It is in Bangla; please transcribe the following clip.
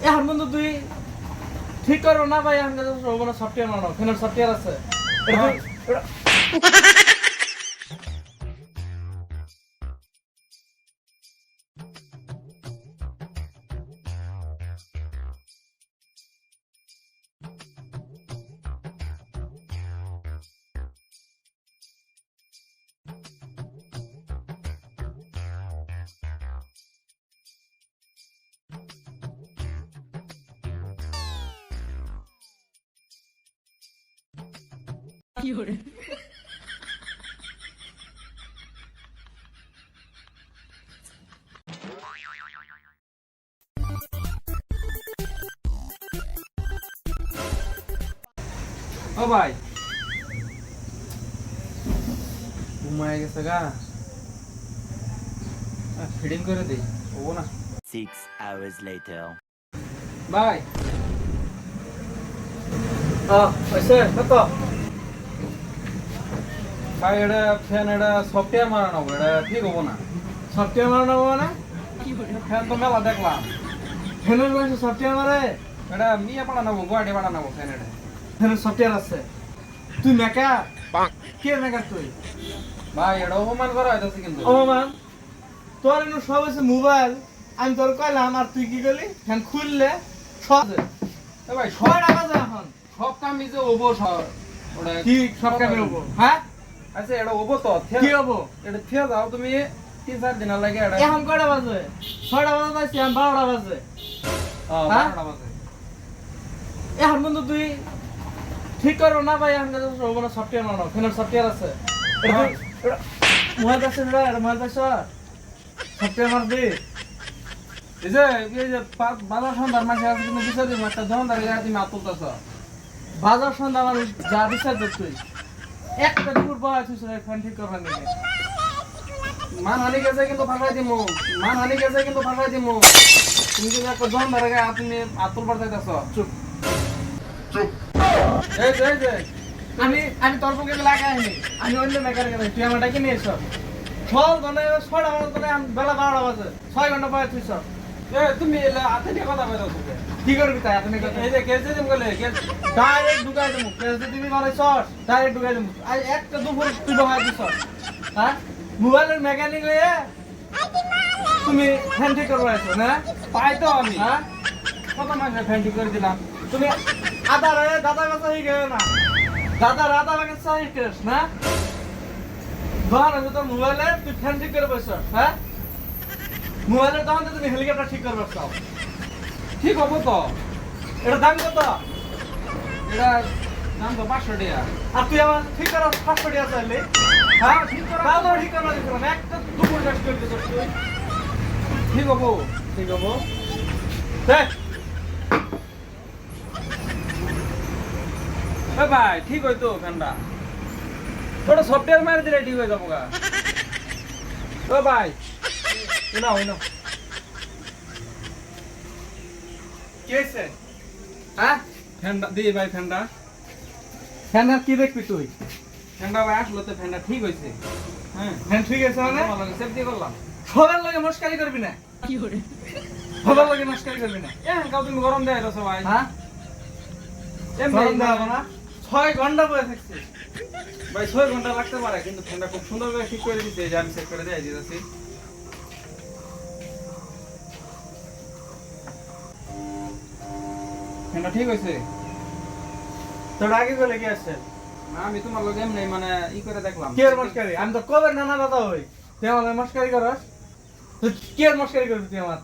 এখন কিন্তু তুই ঠিক করো না ভাই, এখন কাছে কোনো সফটওয়্যার মানো, ফ্যানের সফটওয়্যার আছে। ও ভাই ঘুমায় গেছে গা, ফিডিং করে দেই ও না। 6 hours later. ভাই হইছে কত ভাই? এটা ফ্যান, এটা সফটওয়্যার মারানো, এটা ঠিক হবো না। সফটওয়্যার মারানো মানে ফ্যান তো মেলা দেখলাম, ফ্যানের বয়সে সফটওয়্যার মারে? এটা মিয়া পাঠানো, গুয়াহাটি পাঠানো ফ্যান। এটা ফ্যানের সফটওয়্যার আছে? তুই মেকার? কে মেকার তুই? ভাই এটা অপমান করা হইতাছে কিন্তু। অপমান? তোর এনে সব আছে মোবাইল, আমি তোর কইলাম আর তুই কি করলি? ফ্যান খুললে সব ভাই সব টাকা যায় এখন, সব কামই যে ওবো সব। ওটা কি সব কামই ওবো? হ্যাঁ আচ্ছা এটা ওবো তো কি ওবো? এটা থিয়া যাও তুমি 3-4 দিন লাগে। এটা এখন কয়টা বাজে? 6টা বাজে যাইছি, এখন 12টা বাজে। 12টা বাজে। এখন কিন্তু তুই ঠিক করো না ভাই, এখন কাছে কোনো সফটওয়্যার মানো, ফ্যানের সফটওয়্যার আছে। এটা মোবাইল আছে, এটা মোবাইল আছে সফটওয়্যার মার দে। এই যে বাজার সন্ধ্যার মাসে আছে, তুমি বিচার দিন একটা দোকানদার তুমি হাত তুলতেছ। বাজার সন্ধ্যা আমার যা বিচার দেব তুই একটা দুপুর পর আছিস ফ্যান ঠিক করবার নিয়ে। মানহানি গেছে কিন্তু ফাঁকাই দিব, মানহানি গেছে কিন্তু ফাঁকাই দিব। তুমি যদি একটা দোকানদার তুমি হাত তুলবার চাইতেছ, চুপ চুপ। এই যে আমি তোর পক্ষে লাগাইনি, আমি অন্য মেকার গেলে তুই আমার ডাকি নিয়ে এসব সব মানে 6টা বাজে, আমি বেলা 12টা বাজে 6 ঘন্টা পরে তুই সব। তুমি হাতে নিয়ে কথা বলো, কি করবি তাই হাতে নিয়ে? এই যে কেসে দিম গেলে ডাইরেক্ট ঢুকাই দেবো, কেসে তুমি মানে সস ডাইরেক্ট ঢুকাই দেবো। আর একটা দুপুর তুই বহাই দিস, হ্যাঁ? মোবাইলের মেকানিক হয়ে তুমি ফ্যান ঠিক করবো আছো না? পাই তো আমি, হ্যাঁ কত মাসে ফ্যান ঠিক করে দিলাম। তুমি দাদা কাছে হয়ে গেলে না, দাদা কাছে হয়ে গেছ না? ধর আমি তোর মোবাইলে তুই ফ্যান ঠিক করে বসছ, হ্যাঁ? মোবাইলের তখন তুমি হেলিকপ্টার ঠিক করবে সব ঠিক হবো তো? এটা দাম কত? এটা দাম তো 500 টাকা। আর তুই আমার ঠিক করা 500 টাকা চাইলে, হ্যাঁ? ঠিক করা ঠিক করা দিছ না, একটা দুপুর কাজ করে দিছ তুই। ঠিক হবো? ঠিক হবো দেখ। ভাই ঠিক হইতো ফ্যানটা, ওটা সফটওয়্যার মারি দিলে ঠিক হয়ে যাবো গা। ও ভাই না কি হয়েছে? হ্যাঁ ফ্যানটা দিয়ে ভাই, ফ্যানটা কি দেখবি তুই? ফ্যানটা ভাই আসলো তো, ফ্যানটা ঠিক হয়েছে। হ্যাঁ ফ্যান ঠিক আছে মানে সেফটি করলাম। সবার লাগে মস্কারি করবি না, কি করে সবার লাগে মস্কারি করবি না। কাউ তুমি গরম দেয় তো ভাই, হ্যাঁ গরম দেওয়া না। 6 ঘন্টা বসে থাকছে ভাই, 6 ঘন্টা লাগতে পারে, কিন্তু ফ্যানটা খুব সুন্দর করে ঠিক করে দিতে, যে আমি সেট করে দিয়ে দিতেছি। ফ্যানটা ঠিক হয়েছে তোর আগে বলে কি আসছে? আমি তোমার লোক এমনি মানে ই করে দেখলাম। কি এর মস্কারি? আমি তো কবে নানা দাদা হই, তুই আমার মস্কারি করস? তুই কি এর মস্কারি করবি তুই আমার?